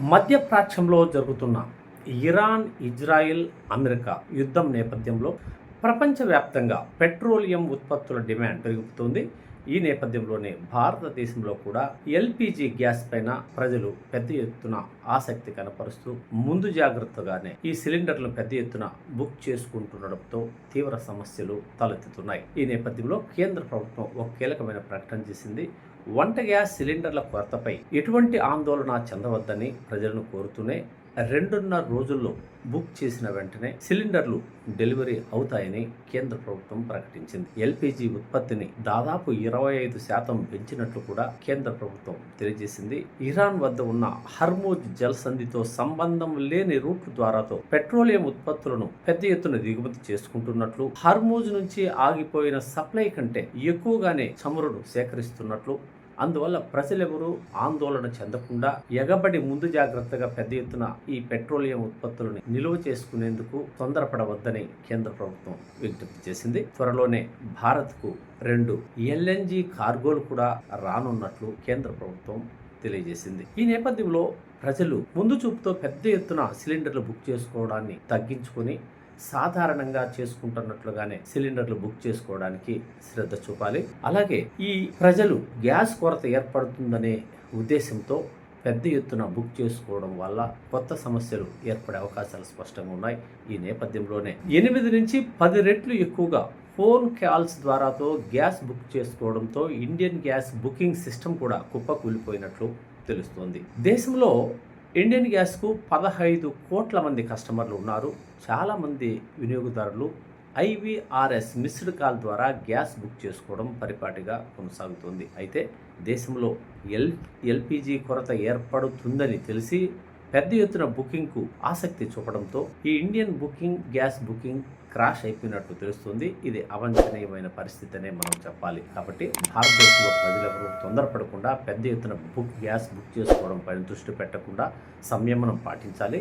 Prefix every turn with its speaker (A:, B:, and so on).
A: మధ్యప్రాచ్యంలో జరుగుతున్న Iran, Israel, America యుద్ధం నేపథ్యంలో ప్రపంచవ్యాప్తంగా పెట్రోలియం ఉత్పత్తుల డిమాండ్ పెరుగుతుంది. ఈ నేపథ్యంలోనే భారతదేశంలో కూడా ఎల్పిజి గ్యాస్ పైన ప్రజలు పెద్ద ఎత్తున ఆసక్తి కనపరుస్తూ ముందు జాగ్రత్తగానే ఈ సిలిండర్లను పెద్ద ఎత్తున బుక్ చేసుకుంటుండడంతో తీవ్ర సమస్యలు తలెత్తుతున్నాయి. ఈ నేపథ్యంలో కేంద్ర ప్రభుత్వం ఒక కీలకమైన ప్రకటన చేసింది. వంట గ్యాస్ సిలిండర్ల కొరతపై ఎటువంటి ఆందోళన చెందవద్దని ప్రజలను కోరుతూనే 2.5 రోజుల్లో బుక్ చేసిన వెంటనే సిలిండర్లు డెలివరీ అవుతాయని కేంద్ర ప్రభుత్వం ప్రకటించింది. ఎల్పిజి ఉత్పత్తిని దాదాపు 25% పెంచినట్లు కూడా కేంద్ర ప్రభుత్వం తెలియజేసింది. ఇరాన్ వద్ద ఉన్న హర్మూజ్ జలసంధితో సంబంధం లేని రూట్ల ద్వారాతో పెట్రోలియం ఉత్పత్తులను పెద్ద ఎత్తున దిగుమతి చేసుకుంటున్నట్లు, హర్మూజ్ నుంచి ఆగిపోయిన సప్లై కంటే ఎక్కువగానే చమురును సేకరిస్తున్నట్లు, అందువల్ల ప్రజలెవరూ ఆందోళన చెందకుండా ఎగబడి ముందు జాగ్రత్తగా పెద్ద ఎత్తున ఈ పెట్రోలియం ఉత్పత్తులను నిల్వ చేసుకునేందుకు తొందరపడవద్దని కేంద్ర ప్రభుత్వం విజ్ఞప్తి చేసింది. త్వరలోనే భారత్కు 2 ఎల్ఎన్జి కార్గోలు కూడా రానున్నట్లు కేంద్ర ప్రభుత్వం తెలియజేసింది. ఈ నేపథ్యంలో ప్రజలు ముందు చూపుతో పెద్ద ఎత్తున సిలిండర్లు బుక్ చేసుకోవడాన్ని తగ్గించుకొని సాధారణంగా చేసుకుంటున్నట్లుగానే సిలిండర్లు బుక్ చేసుకోవడానికి శ్రద్ధ చూపాలి. అలాగే ఈ ప్రజలు గ్యాస్ కొరత ఏర్పడుతుందనే ఉద్దేశంతో పెద్ద ఎత్తున బుక్ చేసుకోవడం వల్ల కొత్త సమస్యలు ఏర్పడే అవకాశాలు స్పష్టంగా ఉన్నాయి. ఈ నేపథ్యంలోనే 8 నుంచి 10 రెట్లు ఎక్కువగా ఫోన్ కాల్స్ ద్వారాతో గ్యాస్ బుక్ చేసుకోవడంతో ఇండియన్ గ్యాస్ బుకింగ్ సిస్టమ్ కూడా కుప్పకూలిపోయినట్లు తెలుస్తోంది. దేశంలో ఇండియన్ గ్యాస్కు 15 కోట్ల మంది కస్టమర్లు ఉన్నారు. చాలామంది వినియోగదారులు ఐవీఆర్ఎస్ మిస్డ్ కాల్ ద్వారా గ్యాస్ బుక్ చేసుకోవడం పరిపాటిగా కొనసాగుతుంది. అయితే దేశంలో ఎల్పిజి కొరత ఏర్పడుతుందని తెలిసి పెద్ద ఎత్తున బుకింగ్కు ఆసక్తి చూపడంతో ఈ ఇండియన్ గ్యాస్ బుకింగ్ క్రాష్ అయిపోయినట్లు తెలుస్తుంది. ఇది అవాంఛనీయమైన పరిస్థితి అనే మనం చెప్పాలి. కాబట్టి భారతదేశంలో ప్రజలెవరూ తొందరపడకుండా పెద్ద ఎత్తున గ్యాస్ బుక్ చేసుకోవడం పైన దృష్టి పెట్టకుండా సంయమనం పాటించాలి.